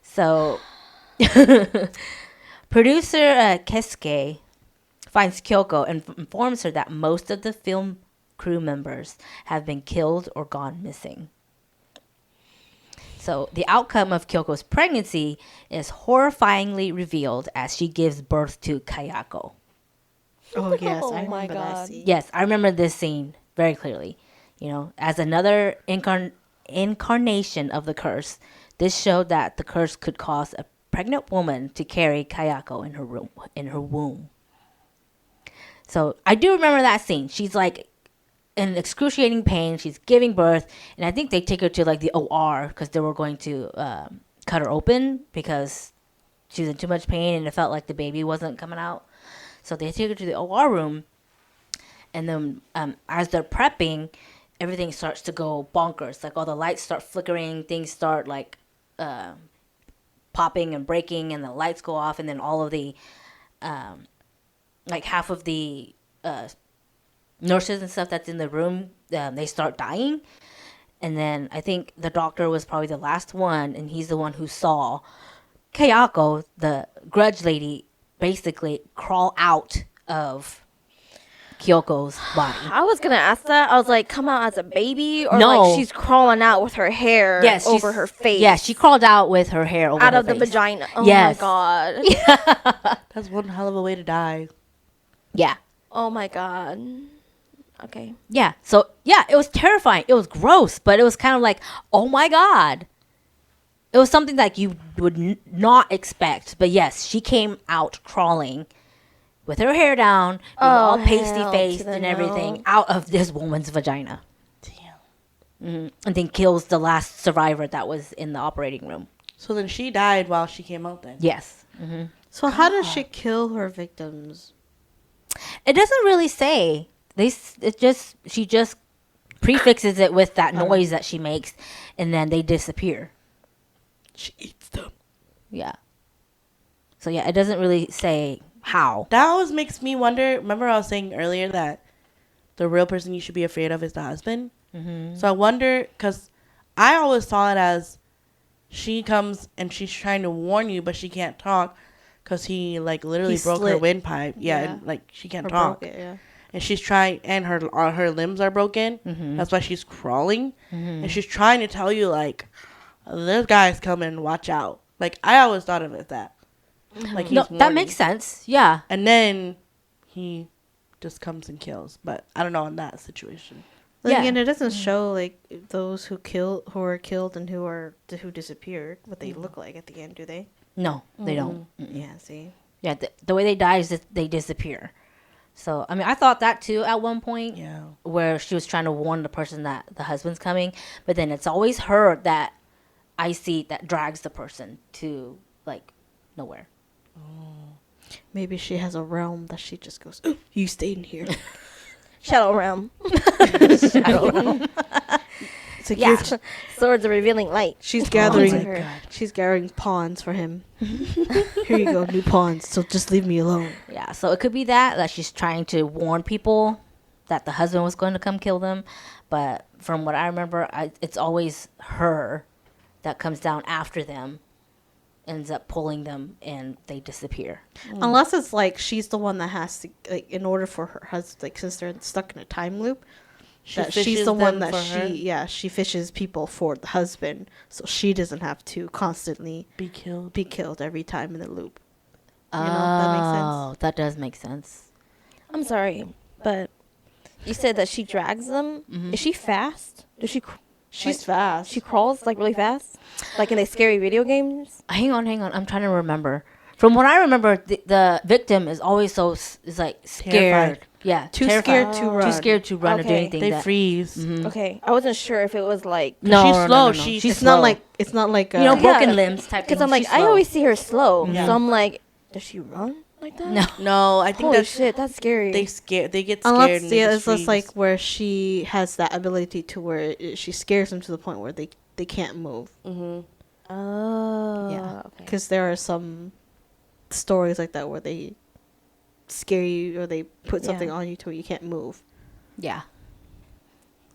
So, producer Kesuke finds Kyoko and informs her that most of the film crew members have been killed or gone missing. So the outcome of Kyoko's pregnancy is horrifyingly revealed as she gives birth to Kayako. Oh yes, Oh I my remember that God. scene. Yes, I remember this scene very clearly. You know, as another incarnation of the curse, this showed that the curse could cause a pregnant woman to carry Kayako in her womb. So I do remember that scene. She's like in excruciating pain. She's giving birth, and I think they take her to like the OR because they were going to cut her open because she was in too much pain and it felt like the baby wasn't coming out. So they take her to the OR room, and then as they're prepping, everything starts to go bonkers. Like all the lights start flickering, things start like popping and breaking, and the lights go off, and then all of the like half of the nurses and stuff that's in the room, they start dying. And then I think the doctor was probably the last one, and he's the one who saw Kayako, the grudge lady, basically crawl out of Kyoko's body. I was gonna ask that. I was like, come out as a baby, or No. like she's crawling out with her hair Yes, over she's- her face. Yeah, she crawled out with her hair over out her of the face. vagina. Oh Yes. my god. That's one hell of a way to die. Yeah. Oh my god. Okay. Yeah. So, yeah, it was terrifying. It was gross, but it was kind of like, oh my God. It was something that you would not expect. But yes, she came out crawling with her hair down, being all pasty hell faced to the and everything, no. out of this woman's vagina. Damn. And then kills the last survivor that was in the operating room. So then she died while she came out then. Yes. So how does she kill her victims? It doesn't really say. She just prefixes it with that noise that she makes, and then they disappear. She eats them. Yeah. So yeah, it doesn't really say how. That always makes me wonder. Remember I was saying earlier that the real person you should be afraid of is the husband? Mm-hmm. So I wonder, because I always saw it as she comes and she's trying to warn you, but she can't talk because he like literally broke her slit. windpipe. Yeah, Yeah. and like she can't Or talk. broke it, yeah. And she's trying, and her limbs are broken. Mm-hmm. That's why she's crawling. And she's trying to tell you, like, this guy's coming, watch out. Like, I always thought of it that. Like, he's No, that warning. makes sense. Yeah. And then he just comes and kills. But I don't know in that situation. Then Yeah. again, it doesn't show like those who are killed and who disappeared what they look like at the end, do they? No, they don't. Yeah. See. Yeah, the way they die is that they disappear. So, I mean, I thought that too at one point. Yeah. Where she was trying to warn the person that the husband's coming. But then it's always her that I see that drags the person to, like, nowhere. Maybe she has a realm that she just goes, "Ooh, you stay in here." Shadow realm. Shadow realm. It's like Yeah. Swords are revealing light. she's my gathering. God. She's gathering pawns for him. Here you go, new pawns. So just leave me alone. Yeah, so it could be that she's trying to warn people that the husband was going to come kill them. But from what I remember, it's always her that comes down after them, ends up pulling them, and they disappear. Unless it's like she's the one that has to, like, in order for her husband, like, since they're stuck in a time loop, that she's fishes the one them that for her? she fishes people for the husband, so she doesn't have to constantly Be killed. be killed every time in the loop. You know, that makes sense. Oh, that does make sense. I'm sorry, but you said that she drags them. Is she fast? Does she? She's fast. She crawls like really fast, like in the scary video games. Hang on. I'm trying to remember. From what I remember, the victim is always is like scared. Terrified. Yeah, Too terrified. scared to run. Too scared to run or do Okay. anything. They that, freeze. Okay, I wasn't sure if it was like No, She's no, slow. no, no. She's She's It's slow. not like you know, Yeah. broken limbs type. because thing. I'm like She's I slow. always see her slow, Yeah. so I'm like, does she run like that? No. No, I think Holy that's shit, that's scary. They get scared. unless and they yeah, just it's just freeze. like where she has that ability to where she scares them to the point where they can't move. Mhm. Oh, Yeah, okay. because there are some stories like that where they scare you or they put something Yeah. on you to where you can't move. Yeah.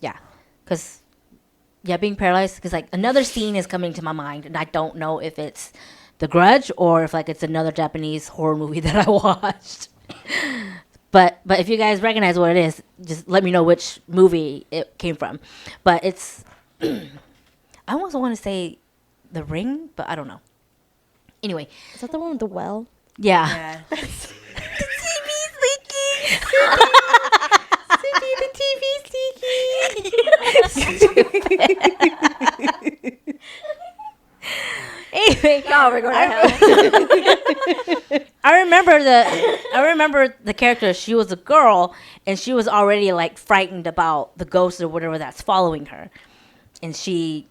Yeah. Because, yeah, being paralyzed, because, like, another scene is coming to my mind, and I don't know if it's The Grudge or if, like, it's another Japanese horror movie that I watched. But if you guys recognize what it is, just let me know which movie it came from. But it's, I almost want to say The Ring, but I don't know. Anyway, Is that the one with the well? yeah. Yeah. Anyway, Oh, we're going to hell. I I remember the character. She was a girl, and she was already like frightened about the ghost or whatever that's following her, and she,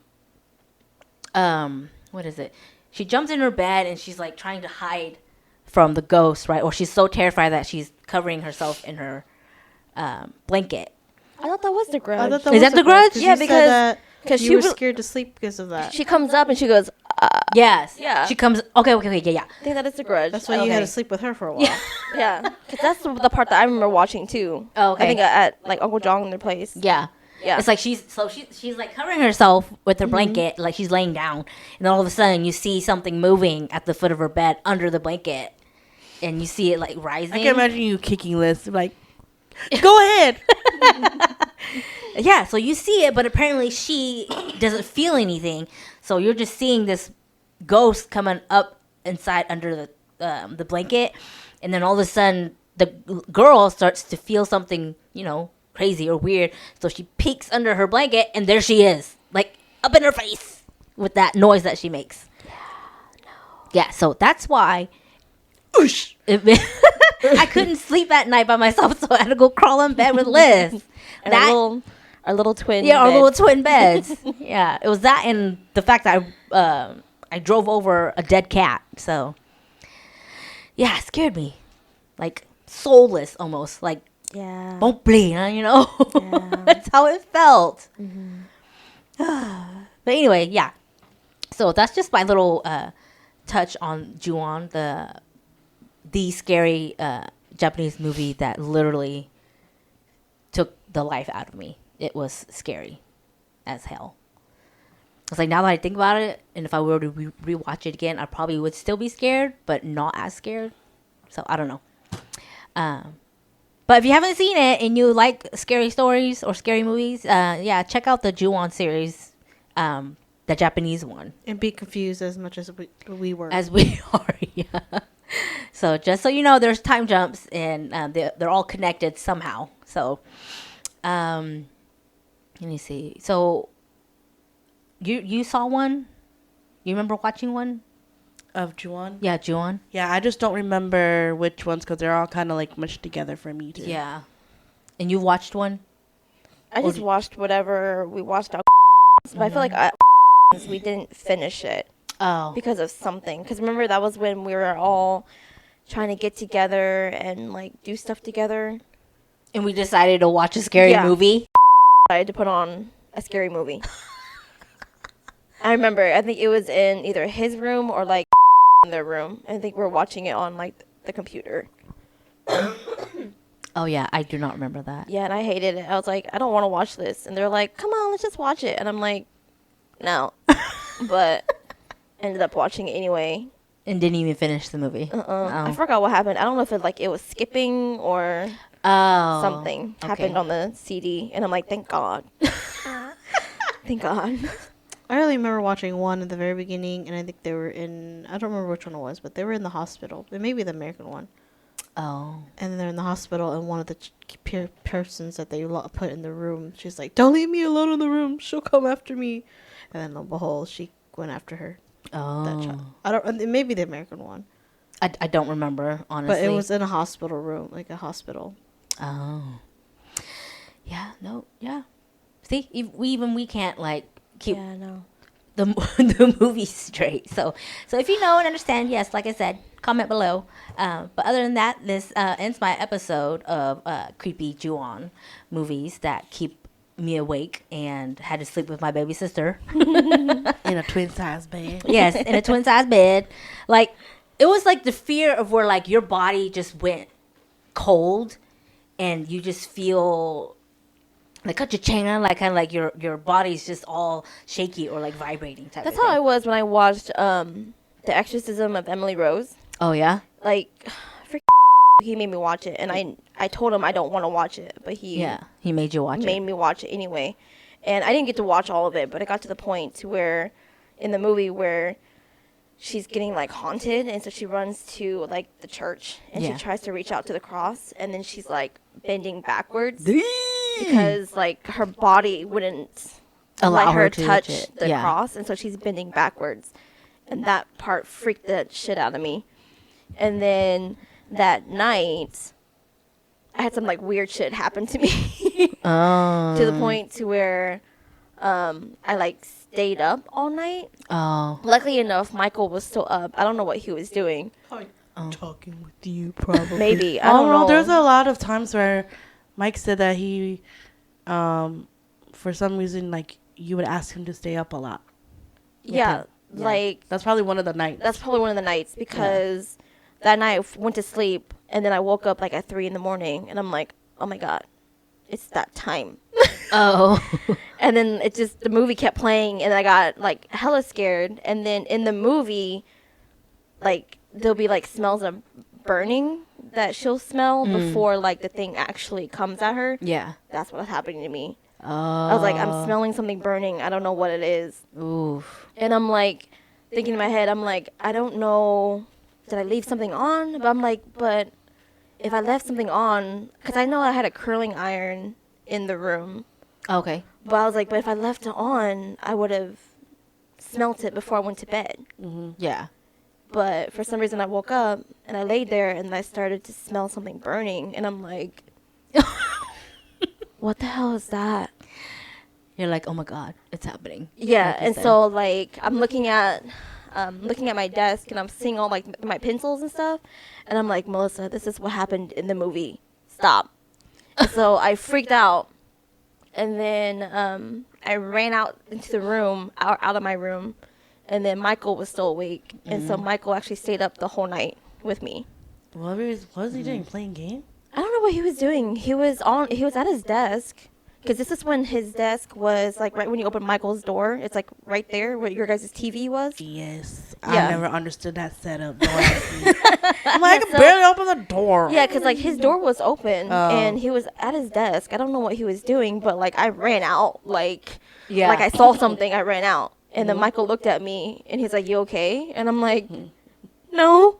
what is it? She jumps in her bed and she's like trying to hide from the ghost, right? Or she's so terrified that she's covering herself in her blanket. I thought that was The Grudge. I thought Is that The Grudge? Yeah, because you she were was scared to sleep because of that. she comes up and she goes, Yes. Yeah. She comes. Okay. Yeah. I think that is The Grudge. That's why you had to sleep with her for a while. Yeah, because that's the part that I remember watching too. Oh, okay. I think at like Uncle John their place. Yeah. Yeah. It's like she's like covering herself with her blanket, like she's laying down, and then all of a sudden you see something moving at the foot of her bed under the blanket, and you see it like rising. I can imagine you kicking Liz, like, go ahead. Yeah, so you see it, but apparently she doesn't feel anything. So you're just seeing this ghost coming up inside under the blanket, and then all of a sudden the girl starts to feel something, crazy or weird. So she peeks under her blanket, and there she is, like up in her face with that noise that she makes. Yeah, so that's why. I couldn't sleep at night by myself, so I had to go crawl in bed with Liz. And our little twin. Yeah, our bed. little twin beds. Yeah, it was that and the fact that I drove over a dead cat. So, yeah, it scared me. Like, soulless almost. Like, Yeah. don't bleed, huh? That's how it felt. But anyway, yeah. So that's just my little touch on Ju-on, the scary Japanese movie that literally took the life out of me. It was scary as hell. It's like, now that I think about it, and if I were to rewatch it again, I probably would still be scared, but not as scared. So I don't know. But if you haven't seen it and you like scary stories or scary movies, check out the Ju-on series, the Japanese one. And be confused as much as we were. As we are, yeah. So just so you know, there's time jumps and they're all connected somehow. So, let me see. So, you saw one? You remember watching one? Of Ju-on? Yeah, Ju-on. Yeah, I just don't remember which ones because they're all kind of like mushed together for me too. Yeah. And you watched one? I just watched whatever we watched out, but I feel like we didn't finish it Oh. because of something. Because remember, that was when we were all trying to get together and like do stuff together. And we decided to watch a scary movie? I had to put on a scary movie. I remember, I think it was in either his room or like in their room. I think we were watching it on like the computer. Oh, yeah. I do not remember that. Yeah, and I hated it. I was like, I don't want to watch this. And they're like, come on, let's just watch it. And I'm like, no. But ended up watching it anyway. And didn't even finish the movie. I forgot what happened. I don't know if it was skipping or something happened on the CD. And I'm like, thank God. Thank God. I only remember watching one at the very beginning, and I think they were in, I don't remember which one it was, but they were in the hospital. It may be the American one. Oh. And they're in the hospital, and one of the persons that they put in the room, she's like, don't leave me alone in the room. She'll come after me. And then, lo and behold, she went after her. Oh. That child. It may be the American one. I don't remember, honestly. But it was in a hospital room, like a hospital. Oh. Yeah, no, yeah. See, we can't, like, keep the movie straight. So if you know and understand, yes, like I said, comment below. But other than that, this ends my episode of creepy Ju-on movies that keep me awake and had to sleep with my baby sister. In a twin size bed. Yes, in a twin size bed. Like, it was like the fear of where like your body just went cold and you just feel like kachachena, like kind of like your body's just all shaky or like vibrating type. That's of how I thing. was when I watched The Exorcism of Emily Rose. Oh yeah. Like, he made me watch it, and I told him I don't want to watch it, but he made you watch made it. me watch it anyway. And I didn't get to watch all of it, but it got to the point to where in the movie where she's getting like haunted, and so she runs to like the church and she tries to reach out to the cross, and then she's like bending backwards because like her body wouldn't Allow let her her to touch reach it. the cross, and so she's bending backwards, and that part freaked the shit out of me. And then that night, I had some like weird shit happen to me to the point to where I like stayed up all night. Oh. Luckily enough, Michael was still up. I don't know what he was doing. Talking with you, probably. Maybe. I don't know. There's a lot of times where Mike said that he, for some reason, like, you would ask him to stay up a lot. Yeah, Yeah. like That's probably one of the nights. that's probably one of the nights because that night I went to sleep and then I woke up like at 3 in the morning and I'm like, oh my god, it's that time. Oh. And then it just the movie kept playing and I got like hella scared. And then in the movie, like there'll be like smells of burning that she'll smell before like the thing actually comes at her. Yeah. That's what's happening to me. Oh. I was like, I'm smelling something burning. I don't know what it is. Oof. And I'm like, thinking in my head, I'm like, I don't know. Did I leave something on? But I'm like, but if I left something on, because I know I had a curling iron in the room. Okay. But I was like, but if I left it on, I would have smelt it before I went to bed. Yeah. But for some reason, I woke up and I laid there and I started to smell something burning. And I'm like, what the hell is that? You're like, oh my god, it's happening. Yeah, Like you and said. so like I'm looking at my desk and I'm seeing all like my pencils and stuff, and I'm like, Melissa, this is what happened in the movie. Stop. And so I freaked out, and then I ran out into the room, out of my room, and then Michael was still awake, and so Michael actually stayed up the whole night with me. What was he doing? Playing game? I don't know what he was doing. He was at his desk. Because this is when his desk was, like, right when you open Michael's door. It's, like, right there where your guys' TV was. Yes. Yeah. I never understood that setup. Don't ask me. I'm like, I can barely open the door. Yeah, because, like, his door was open, and he was at his desk. I don't know what he was doing, but, like, I ran out. Like, Yeah. like I saw something, I ran out. And then Michael looked at me, and he's like, you okay? And I'm like, no.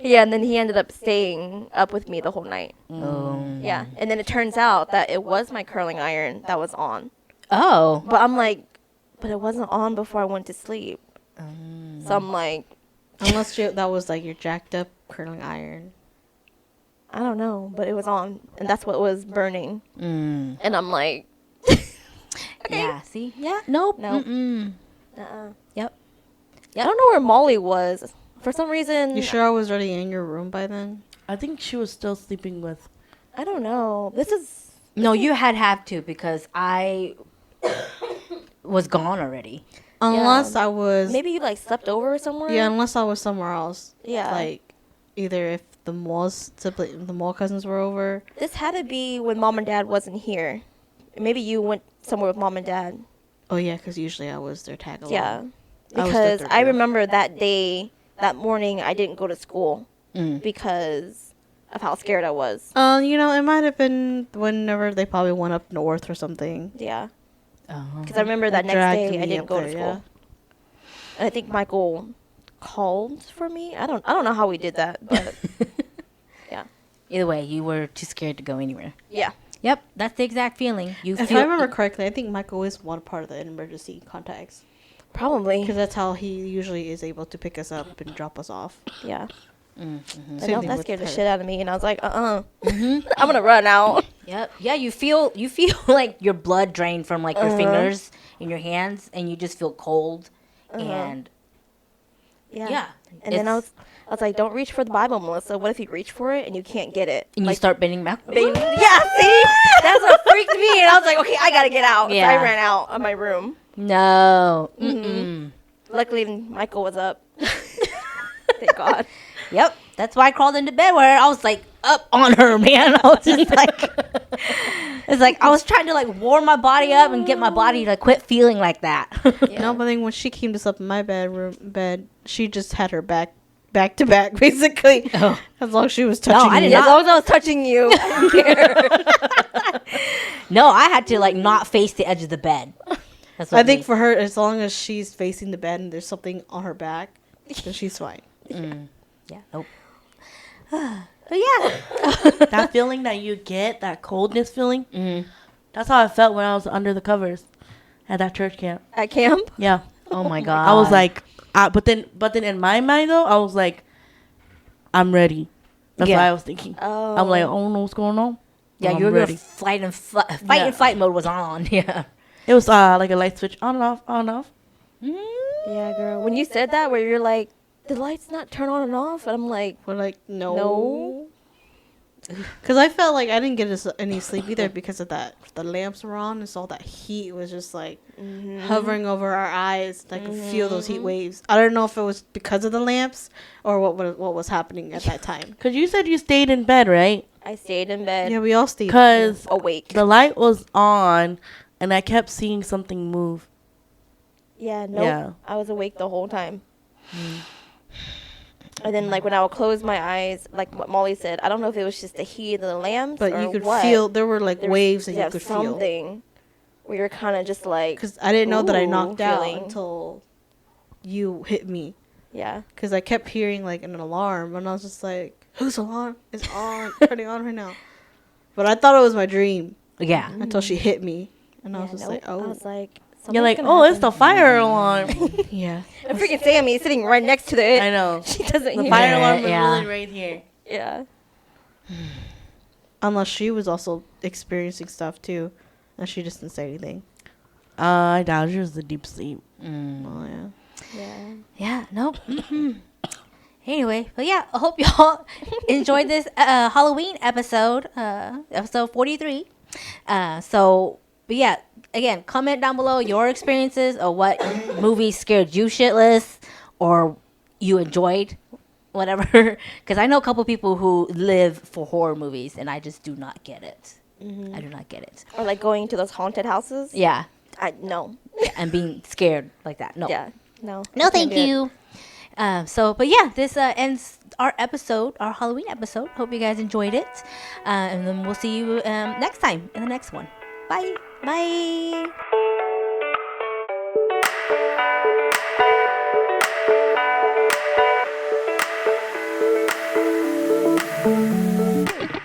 Yeah, and then he ended up staying up with me the whole night. Oh. Yeah, and then it turns out that it was my curling iron that was on. Oh. But I'm like, but it wasn't on before I went to sleep. So I'm like, Unless that was like your jacked up curling iron. I don't know, but it was on, and that's what was burning. Mm. And I'm like, Yeah. See. Yeah. Nope. No. Mm-mm. Yep. I don't know where Molly was. For some reason, You sure I was already in your room by then? I think she was still sleeping with. I don't know. This is No, you had to because I was gone already. Unless I was. maybe you like slept over somewhere. Yeah, unless I was somewhere else. Yeah. Like, either if the mall cousins were over. This had to be when mom and dad wasn't here. Maybe you went somewhere with mom and dad. Oh, yeah, because usually I was their tag along. Yeah. I was their Because third I wheel. remember that morning I didn't go to school because of how scared I was. It might have been whenever they probably went up north or something. Yeah. Oh. Because I remember that next dragged day I me didn't up go to there, school. yeah. And I think Michael called for me. I don't know how we did that, but yeah. Either way, you were too scared to go anywhere. Yeah. Yep, that's the exact feeling. You If feel. I remember correctly, I think Michael is one part of the emergency contacts. Probably. Because that's how he usually is able to pick us up and drop us off. Yeah. Mm-hmm. I Same know thing that with scared the her. shit out of me, and I was like, I'm gonna run out. Yep. Yeah, you feel like your blood drain from like your fingers and your hands, and you just feel cold. And yeah, And then I was like, don't reach for the Bible, Melissa. What if you reach for it and you can't get it? and you Like, start bending back. yeah, see, that's what freaked me. And I was like, okay, I gotta get out. Yeah. So I ran out of my room. No. Mm-mm. Luckily, Michael was up. Thank God. Yep. That's why I crawled into bed where I was like up on her, man. I was just like, it's like I was trying to like warm my body up and get my body to quit feeling like that. No, but then when she came to sleep in my bed, she just had her back to back, basically. Oh. As long as she was touching I did me. As not. long as I was touching you, I didn't care. No, I had to like not face the edge of the bed. That's what I think made- for her, as long as she's facing the bed and there's something on her back, then she's fine. yeah, nope. But yeah, That feeling that you get, that coldness feeling, that's how I felt when I was under the covers at that church camp. at camp. Yeah. Oh my god. I was like, But then in my mind though, I was like, I'm ready. That's Yeah. what I was thinking. Oh. I'm like, I don't know what's going on. Yeah, I'm your ready. fight and flight mode was on. Yeah. It was like a light switch on and off, on and off. Yeah, girl. When you said that, where you're like, the lights not turn on and off, and I'm like, We're like, no. no. Because I felt like I didn't get any sleep either because of that. The lamps were on, and so all that heat was just like hovering over our eyes. I could feel those heat waves. I don't know if it was because of the lamps or what was happening at that time. Cause you said you stayed in bed, right? I stayed in bed, Yeah, we all stayed. Cause awake. the light was on, and I kept seeing something move. Yeah, nope. Yeah. I was awake the whole time. And then, like, when I would close my eyes, like what Molly said, I don't know if it was just the heat of the lamps But or you could what. feel, there were like There was- waves that yeah, you could feel. something where you're kind of just like, Because I didn't know that I ooh, knocked out feeling. until you hit me. yeah. Because I kept hearing like an alarm, and I was just like, whose alarm is on, turning on right now? But I thought it was my dream Yeah. until she hit me. And I was Yeah, just nope. like, oh. I was like, You're like, something's oh, gonna it's the fire alarm. Yeah. happen. And freaking Sammy is sitting right next to the I know. She doesn't The hear fire it. alarm was Yeah. really right here. Yeah. Unless she was also experiencing stuff too, and she just didn't say anything. I doubt it was the deep sleep. Oh, yeah. Yeah. Yeah, nope. Anyway, but yeah, I hope y'all enjoyed this Halloween episode, episode 43. But yeah, again, comment down below your experiences or what movies scared you shitless or you enjoyed, whatever. Because I know a couple people who live for horror movies, and I just do not get it. I do not get it. Or like going to those haunted houses. Yeah, No. and being scared like that. No. Yeah. No. No, I thank can't do it. you. But yeah, this ends our episode, our Halloween episode. Hope you guys enjoyed it. And then we'll see you next time in the next one. Bye. Bye.